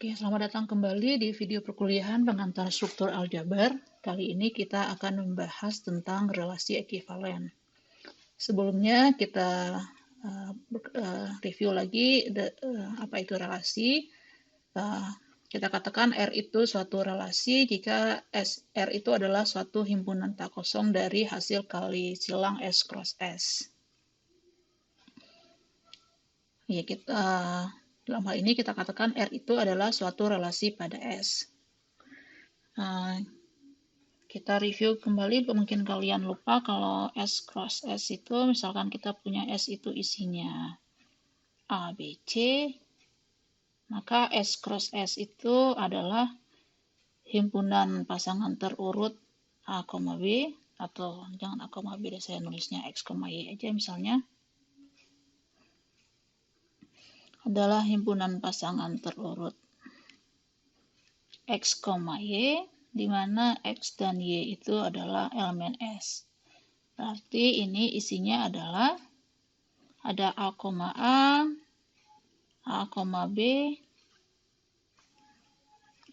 Oke, selamat datang kembali di video perkuliahan pengantar struktur aljabar. Kali ini kita akan membahas tentang relasi ekivalen. Sebelumnya kita review lagi apa itu relasi. Kita katakan R itu suatu relasi jika R itu adalah suatu himpunan tak kosong dari hasil kali silang S cross S. Ya, dalam hal ini kita katakan R itu adalah suatu relasi pada S. Kita review kembali, mungkin kalian lupa kalau S cross S itu, misalkan kita punya S itu isinya A, B, C, maka S cross S itu adalah himpunan pasangan terurut A, B, atau jangan A, B, saya nulisnya X, Y aja misalnya, adalah himpunan pasangan terurut X, Y, di mana X dan Y itu adalah elemen S. Berarti ini isinya adalah ada A, B,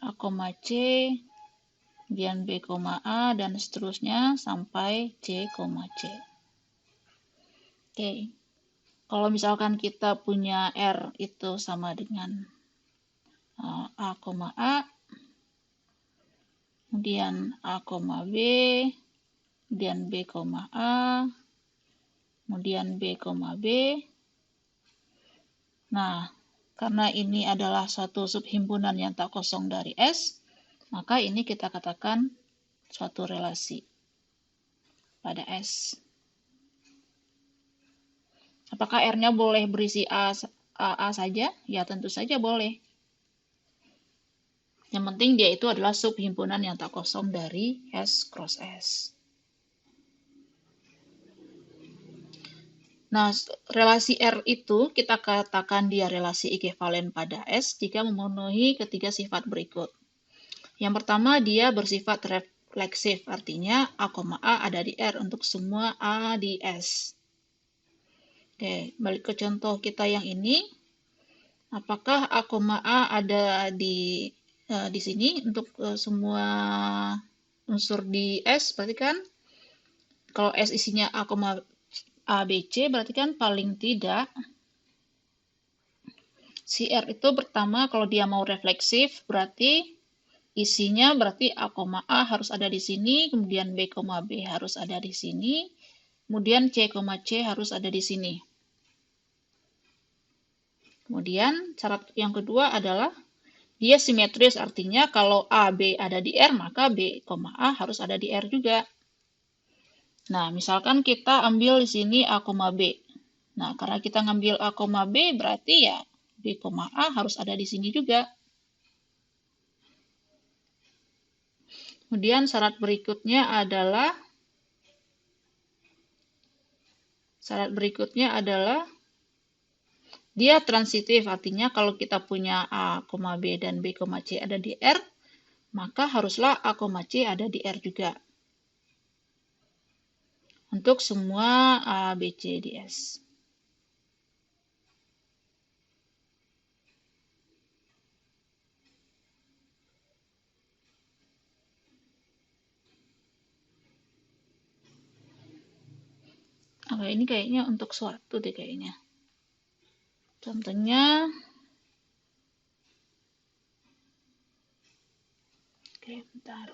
A, C, kemudian B, A, dan seterusnya sampai C, C. Oke. Kalau misalkan kita punya R itu sama dengan A, kemudian A, B, kemudian B, A, kemudian B, B. Nah, karena ini adalah suatu subhimpunan yang tak kosong dari S, maka ini kita katakan suatu relasi pada S. Apakah R-nya boleh berisi A saja? Ya, tentu saja boleh. Yang penting dia itu adalah subhimpunan yang tak kosong dari S cross S. Nah, relasi R itu kita katakan dia relasi ekivalen pada S jika memenuhi ketiga sifat berikut. Yang pertama, dia bersifat refleksif, artinya A, ada di R untuk semua A di S. Oke, balik ke contoh kita yang ini. Apakah A, ada di sini untuk semua unsur di S? Berarti kan kalau S isinya A, B, C, berarti kan paling tidak si R itu pertama kalau dia mau refleksif berarti isinya berarti A, harus ada di sini, kemudian B, B harus ada di sini, kemudian C, C harus ada di sini. Kemudian syarat yang kedua adalah dia simetris, artinya kalau A, B ada di R, maka B, A harus ada di R juga. Nah, misalkan kita ambil di sini A, B. Nah, karena kita ngambil A, B, berarti ya B, A harus ada di sini juga. Kemudian syarat berikutnya adalah dia transitif, artinya kalau kita punya A, B, dan B, C ada di R, maka haruslah A, C ada di R juga. Untuk semua A, B, C di S. Oke, ini kayaknya untuk suatu deh kayaknya. Contohnya, oke, bentar.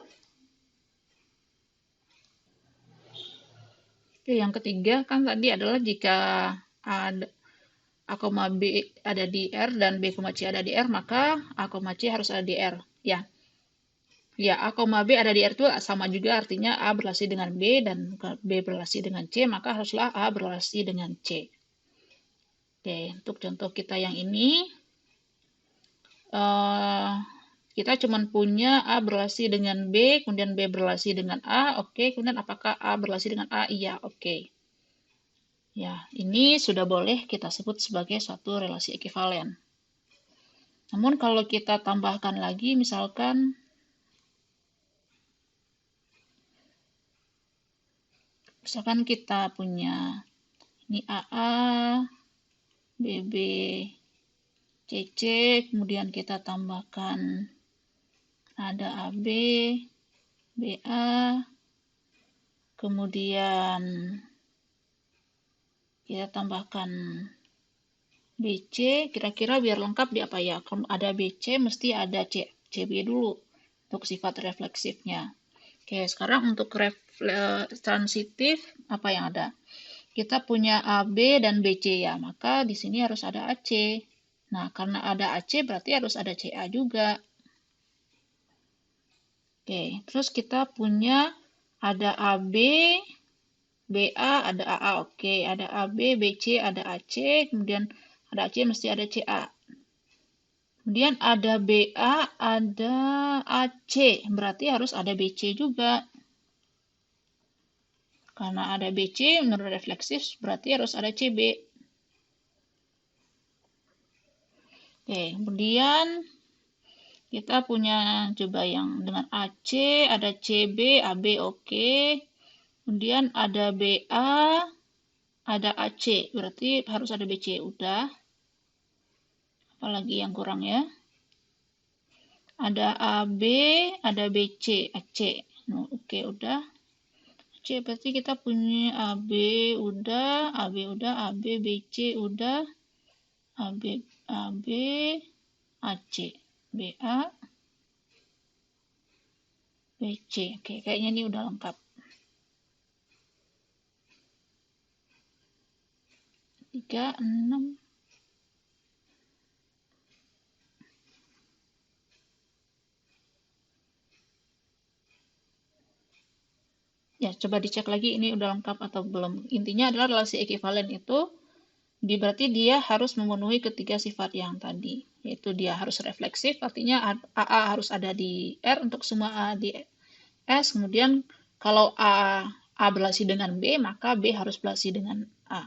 Oke, yang ketiga kan tadi adalah jika A, B ada di R dan B, C ada di R, maka A, C harus ada di R. Ya, A, B ada di R itu sama juga, artinya A berrelasi dengan B dan B berrelasi dengan C, maka haruslah A berrelasi dengan C. Oke, untuk contoh kita yang ini, kita cuma punya A berrelasi dengan B, kemudian B berrelasi dengan A, oke. Kemudian apakah A berrelasi dengan A? Iya, oke. Ya, ini sudah boleh kita sebut sebagai suatu relasi ekivalen. Namun kalau kita tambahkan lagi, misalkan kita punya ini AA, BB, CC, kemudian kita tambahkan ada AB, BA, kemudian kita tambahkan BC, kira-kira biar lengkap di apa ya? Kalau ada BC mesti ada CB dulu untuk sifat refleksifnya. Oke, sekarang untuk transitif apa yang ada? Kita punya AB dan BC ya, maka di sini harus ada AC. Nah, karena ada AC berarti harus ada CA juga. Oke, terus kita punya ada AB, BA, ada AA, oke. Ada AB, BC, ada AC, kemudian ada AC mesti ada CA. Kemudian ada BA, ada AC, berarti harus ada BC juga. Karena ada BC, menurut refleksif, berarti harus ada CB. Oke, kemudian kita punya coba yang dengan AC, ada CB, AB, oke. Kemudian ada BA, ada AC, berarti harus ada BC, udah. Apalagi yang kurang ya? Ada AB, ada BC, AC. Nah, oke, udah. AC berarti kita punya AB udah, AB, BC udah, AB, AC, BA, BC. Oke, kayaknya ini udah lengkap. 3, 6. Ya, coba dicek lagi ini udah lengkap atau belum. Intinya adalah relasi ekivalen itu berarti dia harus memenuhi ketiga sifat yang tadi. Yaitu dia harus refleksif, artinya AA harus ada di R untuk semua A di S. Kemudian kalau A berelasi dengan B, maka B harus berelasi dengan A.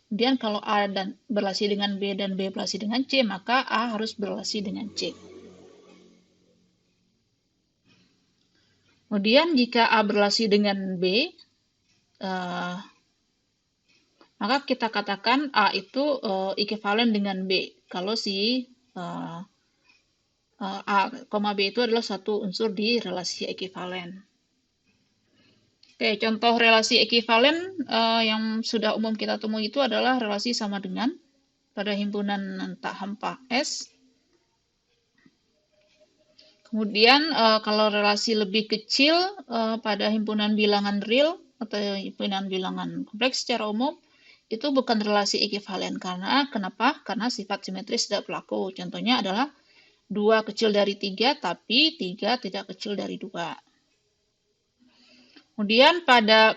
Kemudian kalau A dan berelasi dengan B dan B berelasi dengan C, maka A harus berelasi dengan C. Kemudian jika A berelasi dengan B, maka kita katakan A itu ekivalen dengan B. Kalau si A, B itu adalah satu unsur di relasi ekivalen. Oke, contoh relasi ekivalen yang sudah umum kita temui itu adalah relasi sama dengan pada himpunan tak hampa S. Kemudian kalau relasi lebih kecil pada himpunan bilangan real atau himpunan bilangan kompleks secara umum, itu bukan relasi ekivalen. Karena kenapa? Karena sifat simetris tidak berlaku. Contohnya adalah 2 kecil dari 3, tapi 3 tidak kecil dari 2. Kemudian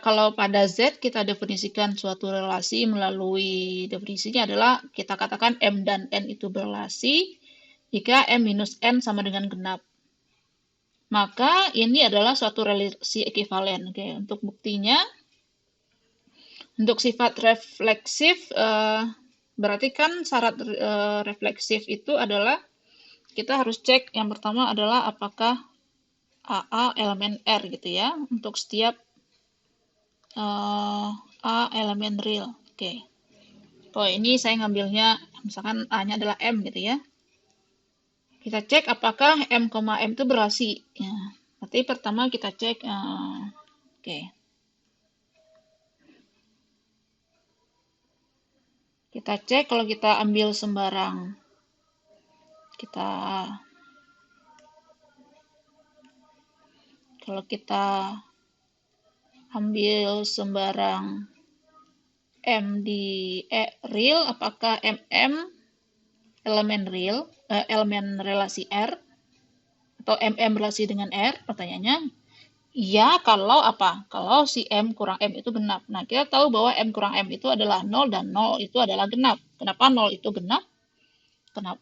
kalau pada Z kita definisikan suatu relasi melalui definisinya adalah kita katakan M dan N itu berelasi jika M minus N sama dengan genap. Maka ini adalah suatu relasi ekivalen. Oke, untuk buktinya, untuk sifat refleksif, berarti kan syarat refleksif itu adalah kita harus cek yang pertama adalah apakah AA elemen R gitu ya, untuk setiap A elemen real. Oke. Oh, ini saya ngambilnya, misalkan A-nya adalah M gitu ya. Kita cek apakah M, M itu berelasi. Ya, berarti pertama kita cek, oke. Kita cek kalau kita ambil sembarang, kalau kita ambil sembarang M di real, apakah MM elemen real, elemen relasi R, atau MM relasi dengan R, pertanyaannya. Iya, kalau apa? Kalau si M kurang M itu genap. Nah, kita tahu bahwa M kurang M itu adalah 0 dan 0 itu adalah genap. Kenapa 0 itu genap?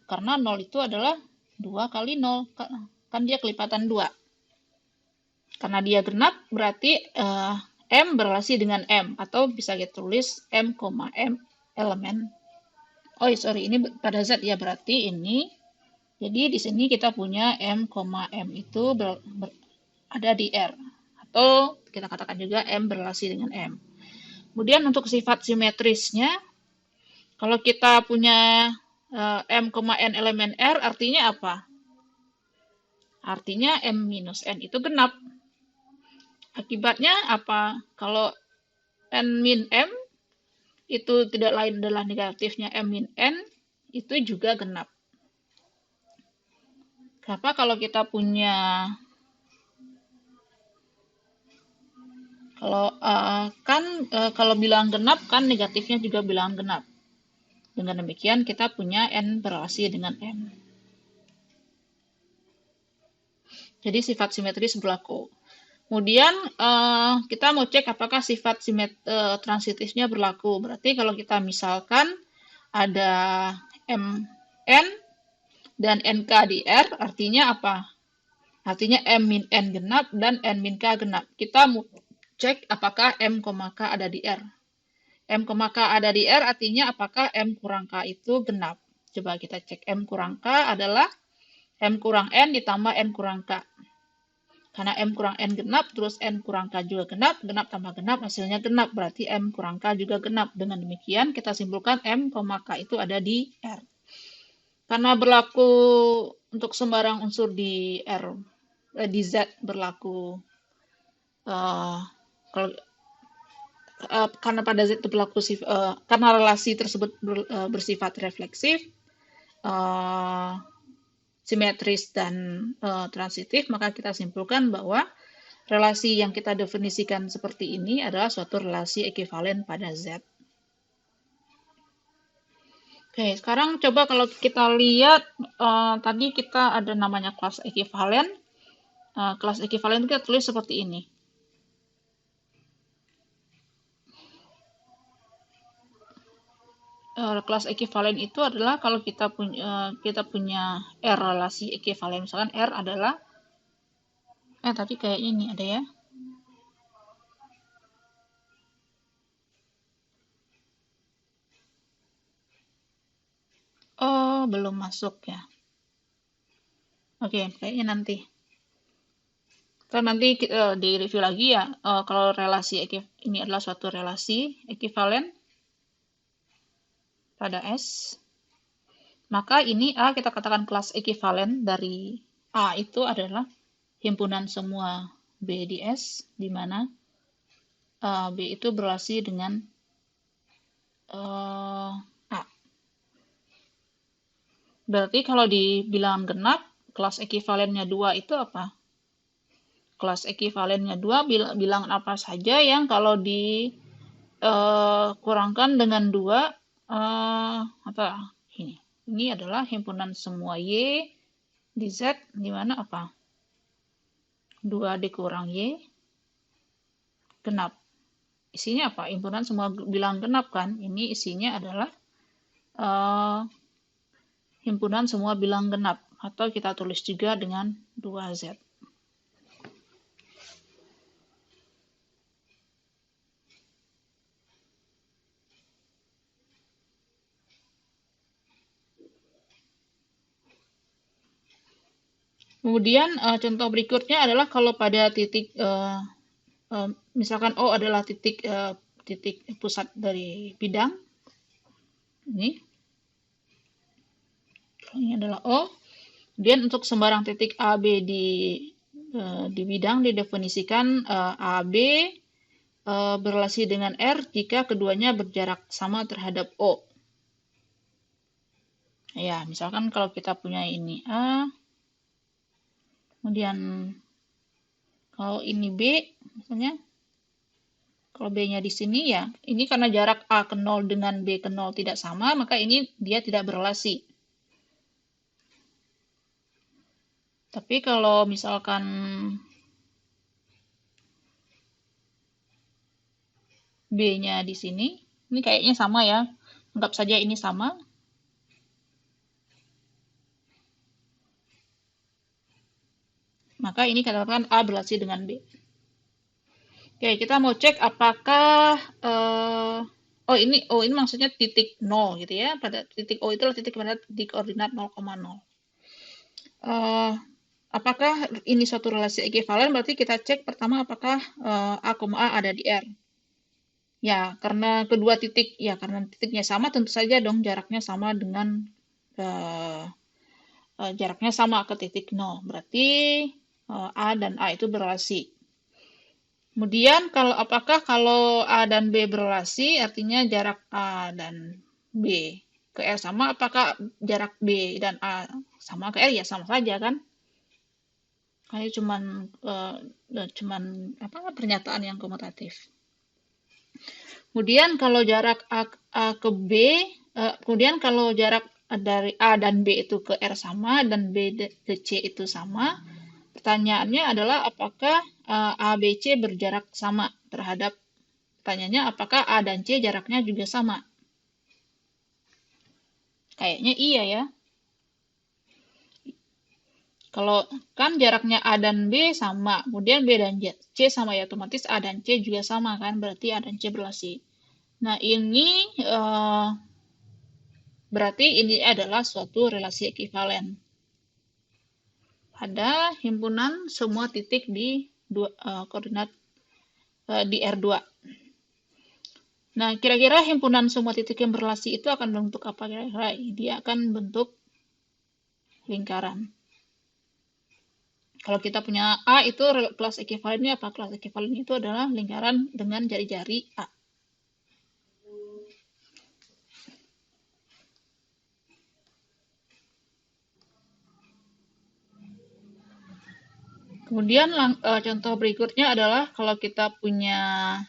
Karena 0 itu adalah 2 kali 0. Kan dia kelipatan 2. Karena dia genap, berarti M berelasi dengan M. Atau bisa kita tulis M, M elemen. Oh, sorry, ini pada Z ya, berarti ini. Jadi di sini kita punya M, M itu ada di R. Atau kita katakan juga M berelasi dengan M. Kemudian untuk sifat simetrisnya, kalau kita punya M, N elemen R artinya apa? Artinya M minus N itu genap. Akibatnya apa? Kalau N min M itu tidak lain adalah negatifnya M min N, itu juga genap. Kenapa kalau kita punya kalau bilangan genap kan negatifnya juga bilangan genap. Dengan demikian kita punya N berrelasi dengan M. Jadi sifat simetris berlaku. Kemudian kita mau cek apakah sifat transitifnya berlaku. Berarti kalau kita misalkan ada Mn dan Nk di R, artinya apa? Artinya M min N genap dan N min K genap. Kita mau cek apakah M, K ada di R. M, K ada di R artinya apakah M kurang K itu genap. Coba kita cek. M kurang K adalah M kurang N ditambah N kurang K. Karena M kurang N genap, terus N kurang K juga genap, genap tambah genap, hasilnya genap. Berarti M kurang K juga genap. Dengan demikian, kita simpulkan M, K itu ada di R. Karena berlaku untuk sembarang unsur di R, di Z berlaku. Karena pada Z itu berlaku, karena relasi tersebut bersifat refleksif, simetris dan transitif, maka kita simpulkan bahwa relasi yang kita definisikan seperti ini adalah suatu relasi ekivalen pada Z. Oke, sekarang coba kalau kita lihat, tadi kita ada namanya kelas ekivalen. Kelas ekivalen kita tulis seperti ini. Kelas ekivalen itu adalah kalau kita punya R relasi ekivalen, misalkan R adalah tadi kayak ini ada ya. Oh, belum masuk ya. Oke, kayaknya nanti. Kan nanti di review lagi ya. Kalau relasi ini adalah suatu relasi ekivalen pada S, maka ini A kita katakan kelas ekivalen dari A itu adalah himpunan semua B di S, di mana B itu berrelasi dengan A. Berarti kalau di bilangan genap, kelas ekivalennya 2 itu apa? Kelas ekivalennya 2 bilangan apa saja yang kalau dikurangkan dengan 2, ini adalah himpunan semua Y di Z, di mana apa? 2 dikurang Y, genap. Isinya apa? Himpunan semua bilangan genap kan? Ini isinya adalah himpunan semua bilangan genap. Atau kita tulis juga dengan 2Z. Kemudian contoh berikutnya adalah kalau pada titik misalkan O adalah titik pusat dari bidang. Ini adalah O. Kemudian untuk sembarang titik AB di bidang didefinisikan AB berrelasi dengan R jika keduanya berjarak sama terhadap O. Ya, misalkan kalau kita punya ini A, kemudian kalau ini B, misalnya, kalau B-nya di sini ya, ini karena jarak A ke 0 dengan B ke 0 tidak sama, maka ini dia tidak berrelasi. Tapi kalau misalkan B-nya di sini, ini kayaknya sama ya, anggap saja ini sama. Maka ini katakan A berrelasi dengan B. Oke, kita mau cek apakah ini maksudnya titik 0 gitu ya. Pada titik O itu adalah titik pada titik koordinat 0,0. Apakah ini suatu relasi ekivalen? Berarti kita cek pertama apakah A, A ada di R. Ya, karena kedua titik, ya karena titiknya sama, tentu saja dong jaraknya sama dengan eh, jaraknya sama ke titik 0. Berarti A dan A itu berelasi. Kemudian apakah kalau A dan B berelasi, artinya jarak A dan B ke R sama, apakah jarak B dan A sama ke R? Ya sama saja kan? Kayak cuman pernyataan yang komutatif. Kemudian kalau jarak A ke B, kemudian kalau jarak dari A dan B itu ke R sama dan B ke C itu sama, pertanyaannya adalah apakah A, B, C berjarak sama terhadap, pertanyaannya apakah A dan C jaraknya juga sama? Kayaknya iya ya. Kalau kan jaraknya A dan B sama, kemudian B dan C sama ya, otomatis A dan C juga sama kan, berarti A dan C berelasi. Nah ini berarti ini adalah suatu relasi ekivalen pada himpunan semua titik di koordinat di R2. Nah, kira-kira himpunan semua titik yang berelasi itu akan bentuk apa kira-kira? Dia akan bentuk lingkaran. Kalau kita punya A itu kelas ekivalennya apa? Kelas ekivalennya itu adalah lingkaran dengan jari-jari A. Kemudian contoh berikutnya adalah kalau kita punya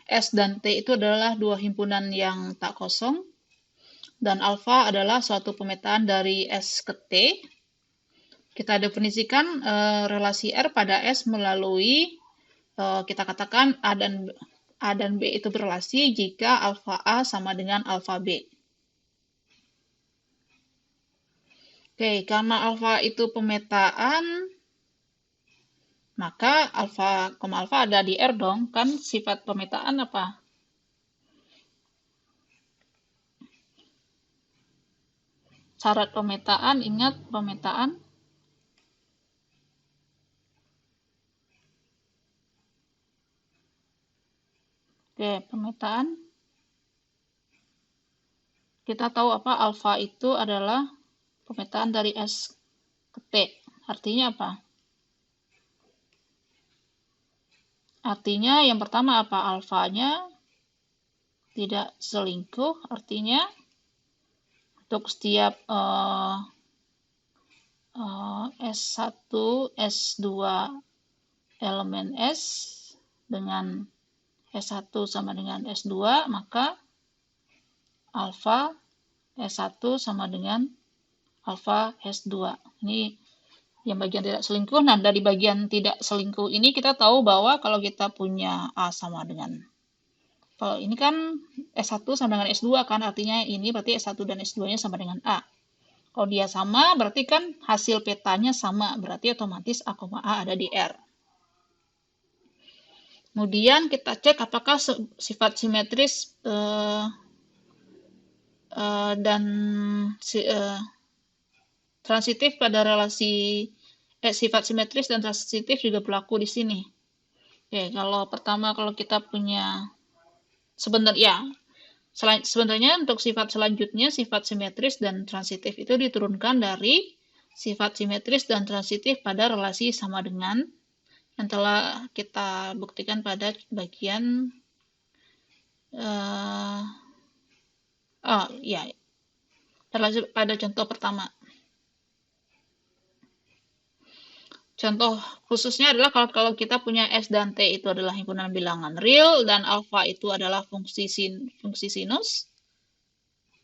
S dan T itu adalah dua himpunan yang tak kosong, dan alfa adalah suatu pemetaan dari S ke T. Kita definisikan relasi R pada S melalui kita katakan A dan B itu berelasi jika alfa A sama dengan alfa B. Oke, karena alfa itu pemetaan, maka alfa, alfa ada di R dong, kan sifat pemetaan apa? Syarat pemetaan, ingat pemetaan. Oke, pemetaan. Kita tahu apa? Alfa itu adalah pemetaan dari S ke T. Artinya apa? Artinya yang pertama apa? Alfanya tidak selingkuh, artinya untuk setiap S1, S2 elemen S dengan S1 sama dengan S2, maka alfa S1 sama dengan alfa S2. Ini yang bagian tidak selingkuh. Nah, dari bagian tidak selingkuh ini kita tahu bahwa kalau kita punya A sama dengan, kalau ini kan S1 sama dengan S2 kan, artinya ini berarti S1 dan S2-nya sama dengan A. Kalau dia sama, berarti kan hasil petanya sama, berarti otomatis A, A ada di R. Kemudian kita cek apakah sifat simetris dan transitif pada relasi sifat simetris dan transitif juga berlaku di sini. Oke, kalau pertama kalau kita punya sebenarnya untuk sifat selanjutnya sifat simetris dan transitif itu diturunkan dari sifat simetris dan transitif pada relasi sama dengan yang telah kita buktikan pada bagian pada contoh pertama. Contoh khususnya adalah kalau kita punya S dan T itu adalah himpunan bilangan real dan alfa itu adalah fungsi sinus,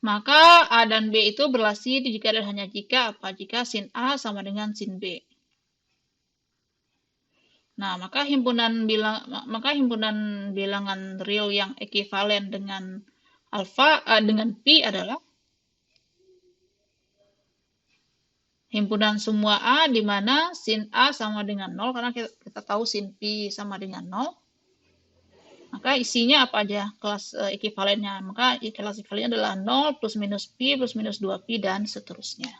maka A dan B itu berelasi jika dan hanya jika sin A sama dengan sin B. Nah, maka himpunan bilangan real yang ekivalen dengan dengan P adalah himpunan semua A di mana sin A sama dengan 0, karena kita tahu sin P sama dengan 0. Maka isinya apa aja kelas ekivalennya? Maka kelas ekivalennya adalah 0 plus minus P plus minus 2P dan seterusnya.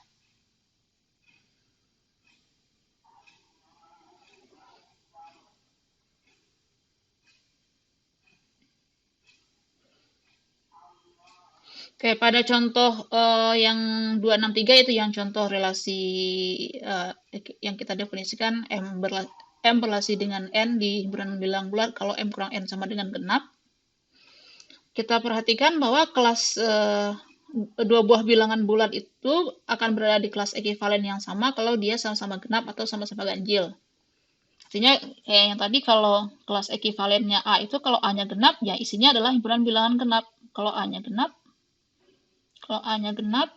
Oke, pada contoh yang 263 itu yang contoh relasi yang kita definisikan M berrelasi dengan N di himpunan bilang bulat kalau M kurang N sama dengan genap. Kita perhatikan bahwa kelas dua buah bilangan bulat itu akan berada di kelas ekivalen yang sama kalau dia sama-sama genap atau sama-sama ganjil. Artinya kayak yang tadi kalau kelas ekivalennya A itu kalau A-nya genap, ya isinya adalah himpunan bilangan genap. Kalau A-nya genap,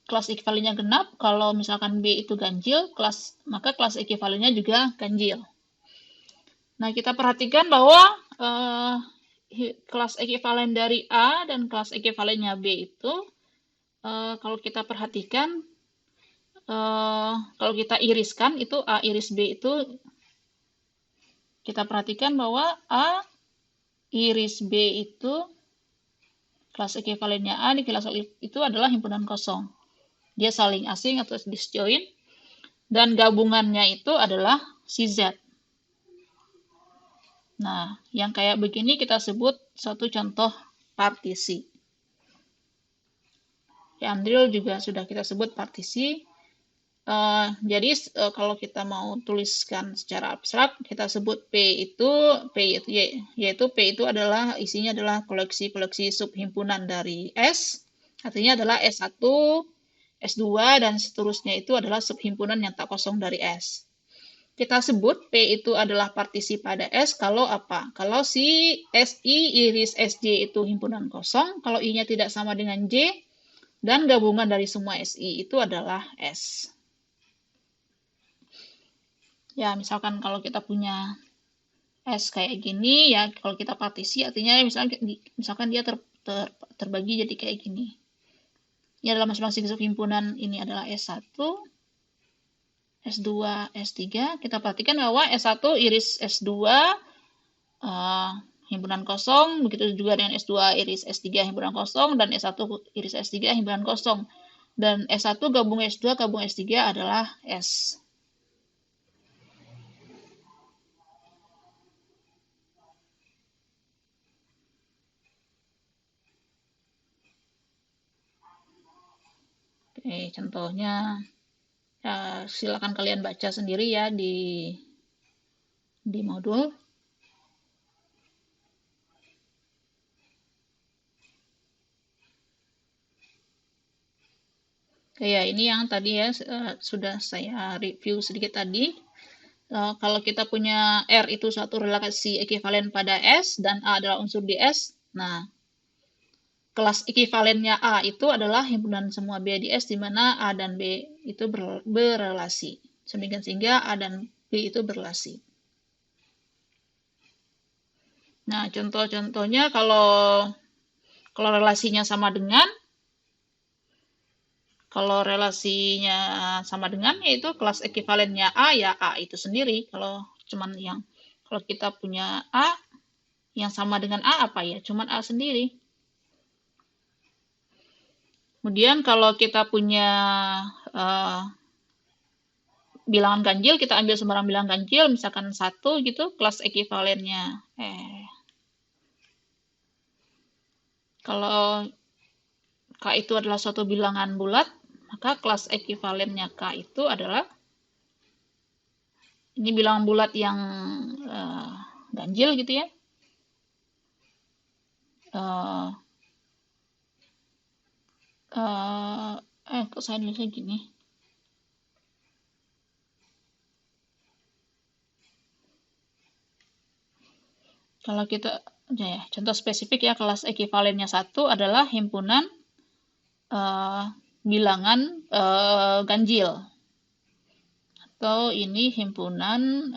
kelas ekivalennya genap. Kalau misalkan B itu ganjil, maka kelas ekivalennya juga ganjil. Nah, kita perhatikan bahwa kelas ekivalen dari A dan kelas ekivalennya B itu, kalau kita perhatikan, kalau kita iriskan, itu A iris B itu, kita perhatikan bahwa A iris B itu, kelas ekivalennya A di kelas itu adalah himpunan kosong. Dia saling asing atau disjoin, dan gabungannya itu adalah si Z. Nah, yang kayak begini kita sebut suatu contoh partisi. Andril juga sudah kita sebut partisi. Jadi kalau kita mau tuliskan secara abstrak, kita sebut yaitu P itu adalah isinya adalah koleksi-koleksi subhimpunan dari S, artinya adalah S1, S2, dan seterusnya itu adalah subhimpunan yang tak kosong dari S. Kita sebut P itu adalah partisi pada S kalau apa? Kalau si SI iris SJ itu himpunan kosong, kalau I-nya tidak sama dengan J, dan gabungan dari semua SI itu adalah S. Ya, misalkan kalau kita punya S kayak gini, ya kalau kita partisi artinya misalkan dia terbagi jadi kayak gini. Ya, dalam masing-masing subhimpunan ini adalah S1, S2, S3. Kita perhatikan bahwa S1 iris S2 himpunan kosong, begitu juga dengan S2 iris S3 himpunan kosong, dan S1 iris S3 himpunan kosong. Dan S1 gabung S2 gabung S3 adalah S. Oke, contohnya silakan kalian baca sendiri ya di modul. Ya, ini yang tadi ya sudah saya review sedikit tadi. Kalau kita punya R itu suatu relasi ekivalen pada S dan A adalah unsur di S, nah kelas ekivalennya A itu adalah himpunan semua B di S di mana A dan B itu berrelasi. Sehingga A dan B itu berrelasi. Nah, contoh-contohnya kalau relasinya sama dengan, yaitu kelas ekivalennya A, ya A itu sendiri. Kalau kita punya A yang sama dengan A apa ya? Cuman A sendiri. Kemudian kalau kita punya bilangan ganjil, kita ambil sembarang bilangan ganjil, misalkan 1 gitu, kelas ekivalennya. Kalau K itu adalah suatu bilangan bulat, maka kelas ekivalennya K itu adalah, ini bilangan bulat yang ganjil gitu ya. Kok saya nulisnya gini? Kalau kita, ya, contoh spesifik ya, kelas ekivalennya 1 adalah himpunan bilangan ganjil. Atau ini himpunan,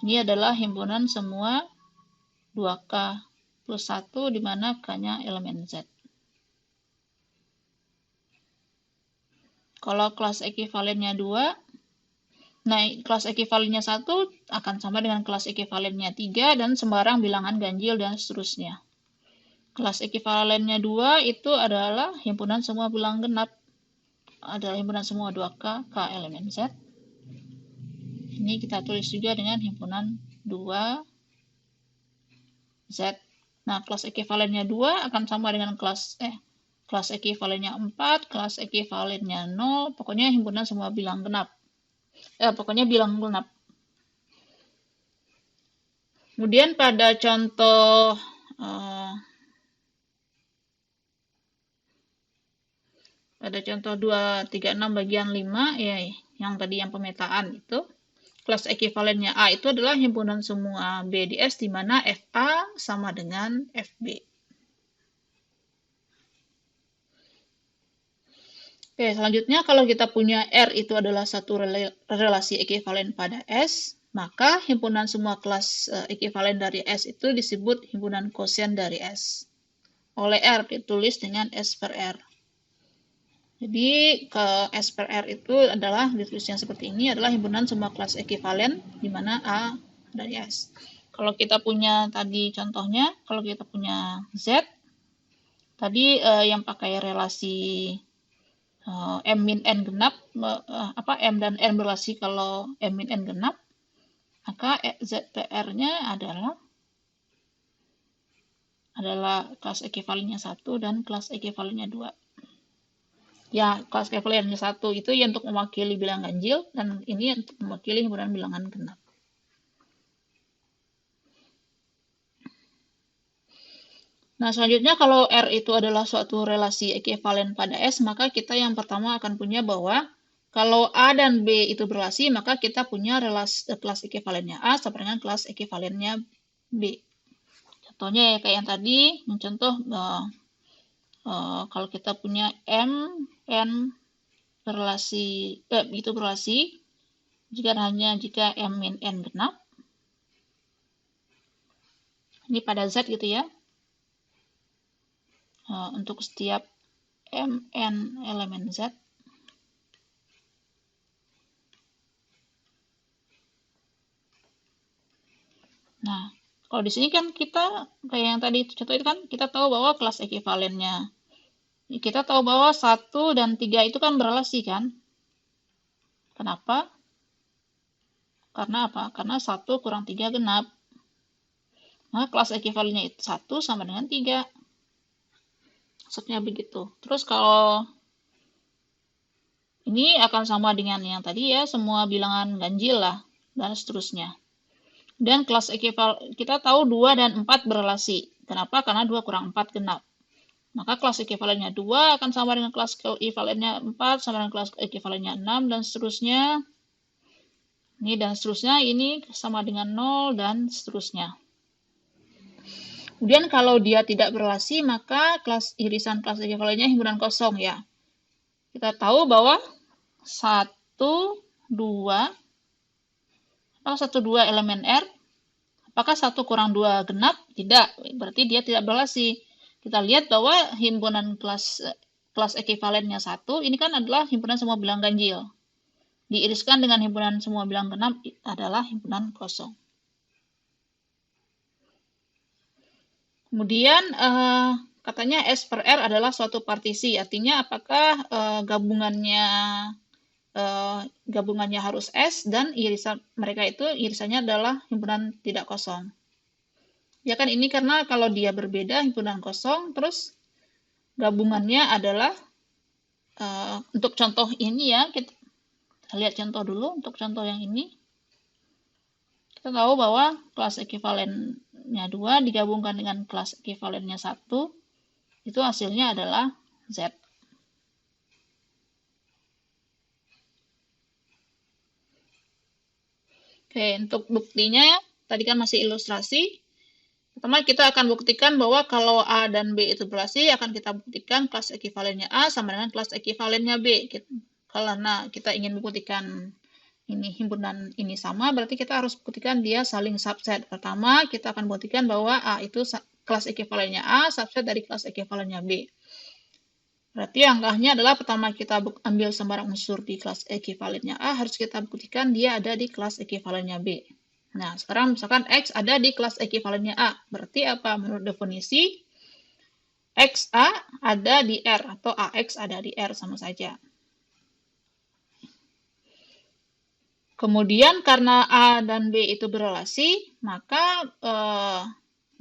ini adalah himpunan semua 2K plus 1 di mana K-nya elemen Z. Kalau kelas ekivalennya 2, nah kelas ekivalennya 1 akan sama dengan kelas ekivalennya 3 dan sembarang bilangan ganjil dan seterusnya. Kelas ekivalennya 2 itu adalah himpunan semua bilangan genap. Adalah himpunan semua 2K, K elemen Z. Ini kita tulis juga dengan himpunan 2 Z. Nah, kelas ekuivalennya 2 akan sama dengan kelas ekuivalennya 4, kelas ekuivalennya 0, pokoknya himpunan semua bilang genap. Pokoknya bilang genap. Kemudian pada contoh pada contoh 236 bagian 5 ya, yang tadi yang pemetaan itu, kelas ekuivalennya A itu adalah himpunan semua B di S di mana FA sama dengan FB. Oke, selanjutnya kalau kita punya R itu adalah satu relasi ekuivalen pada S, maka himpunan semua kelas ekuivalen dari S itu disebut himpunan kosen dari S. Oleh R ditulis dengan S per R. Jadi ke S per R itu adalah ditulisnya seperti ini, adalah himpunan semua kelas ekuivalen di mana A dari S. Kalau kita punya tadi contohnya, kalau kita punya Z, tadi yang pakai relasi M min N genap, M dan N berrelasi kalau M min N genap, maka ZPR-nya adalah kelas ekuivalennya 1 dan kelas ekuivalennya 2. Ya, kelas ekuivalennya 1 itu ya untuk mewakili bilang ganjil, dan ini untuk mewakili himpunan bilangan genap. Nah, selanjutnya kalau R itu adalah suatu relasi ekuivalen pada S, maka kita yang pertama akan punya bahwa kalau A dan B itu berrelasi, maka kita punya kelas ekuivalennya A sama dengan kelas ekuivalennya B. Contohnya ya kayak yang tadi, contoh kalau kita punya M, N berrelasi, itu berrelasi, jika M min N genap, ini pada Z gitu ya, untuk setiap Mn elemen Z. Nah, kalau di sini kan kita, kayak yang tadi contoh itu kan, kita tahu bahwa kelas ekuivalennya. Kita tahu bahwa 1 dan 3 itu kan berrelasi kan? Kenapa? Karena apa? Karena 1 kurang 3 genap. Nah, kelas ekuivalennya itu 1 sama dengan 3. Maksudnya begitu. Terus kalau ini akan sama dengan yang tadi ya, semua bilangan ganjil lah, dan seterusnya. Dan kelas ekuivalen, kita tahu 2 dan 4 berrelasi. Kenapa? Karena 2 kurang 4 genap. Maka kelas ekuivalennya 2 akan sama dengan kelas ekuivalennya 4, sama dengan kelas ekuivalennya 6, dan seterusnya. Ini dan seterusnya, ini sama dengan 0, dan seterusnya. Kemudian kalau dia tidak berrelasi, maka irisan kelas ekuivalennya himpunan kosong ya. Kita tahu bahwa 1, 2, apakah 1, 2 elemen R? Apakah 1 kurang 2 genap? Tidak, berarti dia tidak berrelasi. Kita lihat bahwa himpunan kelas ekuivalennya 1, ini kan adalah himpunan semua bilang ganjil. Diiriskan dengan himpunan semua bilang genap adalah himpunan kosong. Kemudian katanya S per R adalah suatu partisi, artinya apakah gabungannya harus S dan irisan mereka itu irisannya adalah himpunan tidak kosong. Ya kan ini karena kalau dia berbeda himpunan kosong, terus gabungannya adalah untuk contoh ini ya, kita lihat contoh dulu untuk contoh yang ini. Kita tahu bahwa kelas ekuivalennya 2 digabungkan dengan kelas ekuivalennya 1, itu hasilnya adalah Z. Oke, untuk buktinya tadi kan masih ilustrasi. Pertama kita akan buktikan bahwa kalau A dan B itu berrelasi, akan kita buktikan kelas ekuivalennya A sama dengan kelas ekuivalennya B. Karena kita ingin membuktikan ini himpunan ini sama, berarti kita harus buktikan dia saling subset. Pertama, kita akan buktikan bahwa A itu kelas ekuivalennya A, subset dari kelas ekuivalennya B. Berarti langkahnya adalah pertama kita ambil sembarang unsur di kelas ekuivalennya A, harus kita buktikan dia ada di kelas ekuivalennya B. Nah, sekarang misalkan X ada di kelas ekuivalennya A. Berarti apa? Menurut definisi, XA ada di R, atau AX ada di R, sama saja. Kemudian karena A dan B itu berrelasi, maka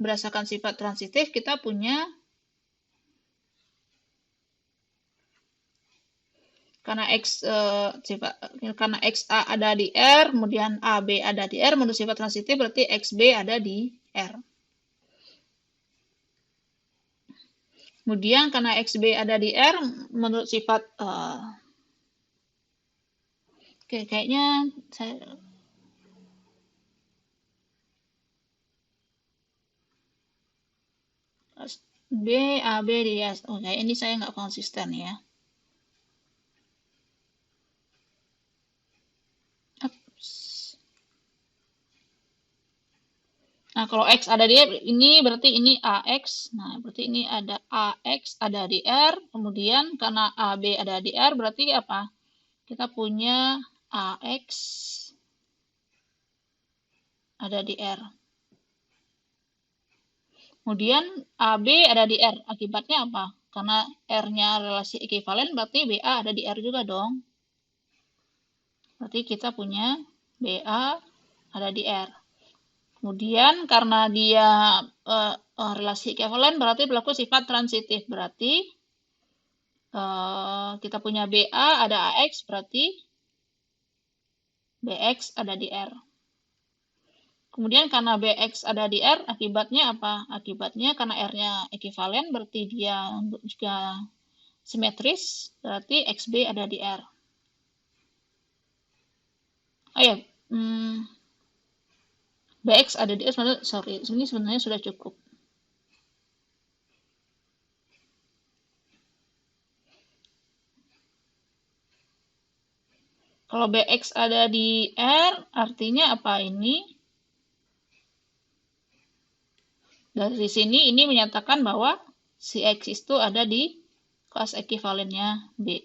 berdasarkan sifat transitif kita punya karena karena XA ada di R, kemudian AB ada di R, menurut sifat transitif berarti XB ada di R. Kemudian karena XB ada di R, menurut sifat kayaknya saya B, AB di S. Oke, ini saya nggak konsisten ya. Nah, kalau X ada di R, ini berarti ini AX. Nah, berarti ini ada AX ada di R. Kemudian karena AB ada di R, berarti apa? Kita punya AX ada di R. Kemudian AB ada di R. Akibatnya apa? Karena R-nya relasi ekivalen, berarti BA ada di R juga dong. Berarti kita punya BA ada di R. Kemudian karena dia relasi ekivalen, berarti berlaku sifat transitif. Berarti kita punya BA ada AX, berarti BX ada di R. Kemudian karena BX ada di R, akibatnya apa? Akibatnya karena R-nya ekivalen, berarti dia juga simetris, berarti XB ada di R. Oh ya, BX ada di R, sorry, ini sebenarnya sudah cukup. Kalau BX ada di R, artinya apa ini? Dari sini ini menyatakan bahwa si X itu ada di kelas ekivalennya B.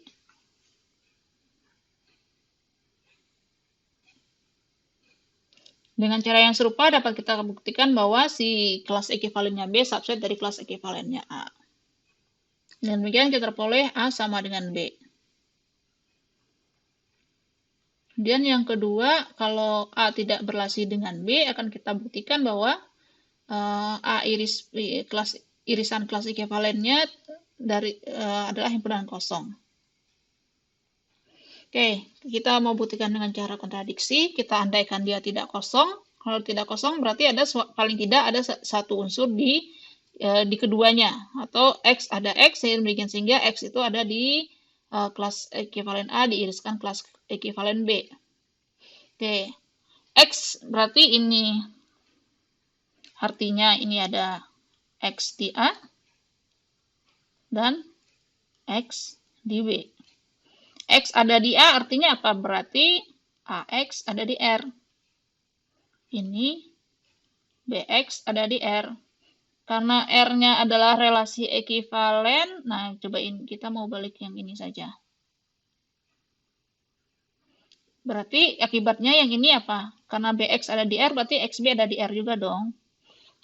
Dengan cara yang serupa dapat kita buktikan bahwa si kelas ekivalennya B subset dari kelas ekivalennya A. Dan demikian kita peroleh A sama dengan B. Kemudian yang kedua, kalau A tidak berrelasi dengan B, akan kita buktikan bahwa A irisan kelas ekivalennya adalah himpunan kosong. Oke, kita mau buktikan dengan cara kontradiksi. Kita andaikan dia tidak kosong. Kalau tidak kosong berarti ada paling tidak ada satu unsur di keduanya, atau X ada X sehingga X itu ada di kelas ekivalen A diiriskan kelas ekivalen B. Oke, X berarti ini artinya ini ada X di A dan X di B. X ada di A artinya apa? Berarti AX ada di R. Ini BX ada di R. Karena R-nya adalah relasi ekivalen, nah cobain kita mau balik yang ini saja. Berarti akibatnya yang ini apa? Karena BX ada di R, berarti XB ada di R juga dong.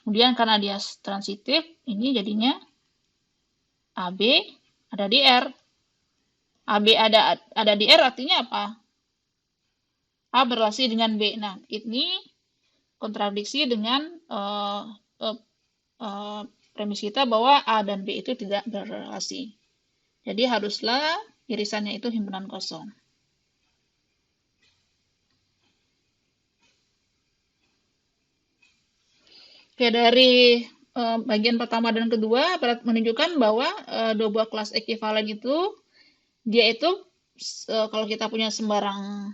Kemudian karena dia transitif, ini jadinya AB ada di R. AB ada di R artinya apa? A berrelasi dengan B. Nah, ini kontradiksi dengan premis kita bahwa A dan B itu tidak berrelasi. Jadi haruslah irisannya itu himpunan kosong. Oke, dari bagian pertama dan kedua menunjukkan bahwa dua buah kelas ekivalen itu dia itu kalau kita punya sembarang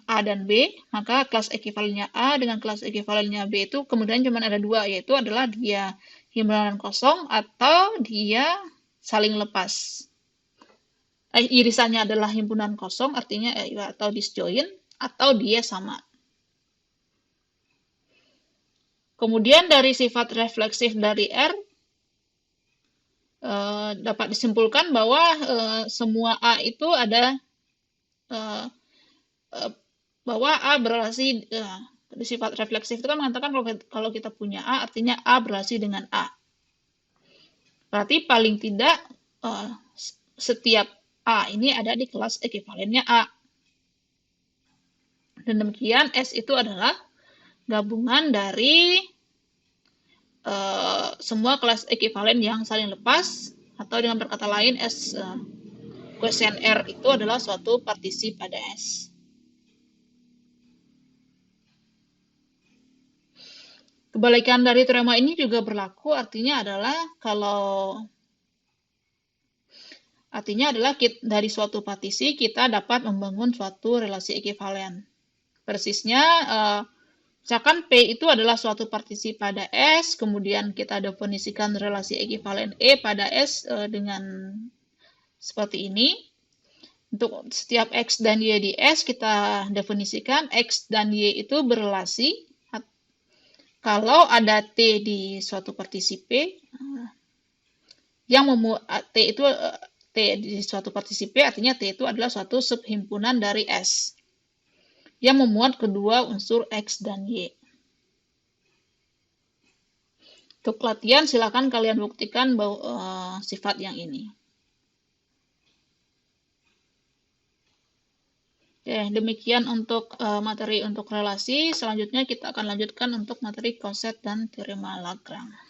A dan B, maka kelas ekivalennya A dengan kelas ekivalennya B itu kemudian cuma ada dua, yaitu adalah dia himpunan kosong atau dia saling lepas. Irisannya adalah himpunan kosong, artinya atau disjoint, atau dia sama. Kemudian dari sifat refleksif dari R, dapat disimpulkan bahwa semua A itu ada bahwa A berrelasi sifat refleksif itu kan mengatakan kalau kita punya A artinya A berrelasi dengan A. Berarti paling tidak setiap A ini ada di kelas ekivalennya A. Dan demikian S itu adalah gabungan dari semua kelas ekivalen yang saling lepas, atau dengan berkata lain S quotient R itu adalah suatu partisi pada S. Kebalikan dari teorema ini juga berlaku, artinya adalah dari suatu partisi kita dapat membangun suatu relasi ekivalen. Persisnya, misalkan P itu adalah suatu partisi pada S, kemudian kita definisikan relasi ekivalen E pada S dengan seperti ini. Untuk setiap X dan Y di S, kita definisikan X dan Y itu berelasi kalau ada T di suatu partisi P, yang T itu T di suatu partisi P, artinya T itu adalah suatu subhimpunan dari S yang memuat kedua unsur X dan Y. Untuk latihan, silakan kalian buktikan bahwa sifat yang ini. Oke, demikian untuk materi untuk relasi. Selanjutnya kita akan lanjutkan untuk materi koset dan teorema Lagrange.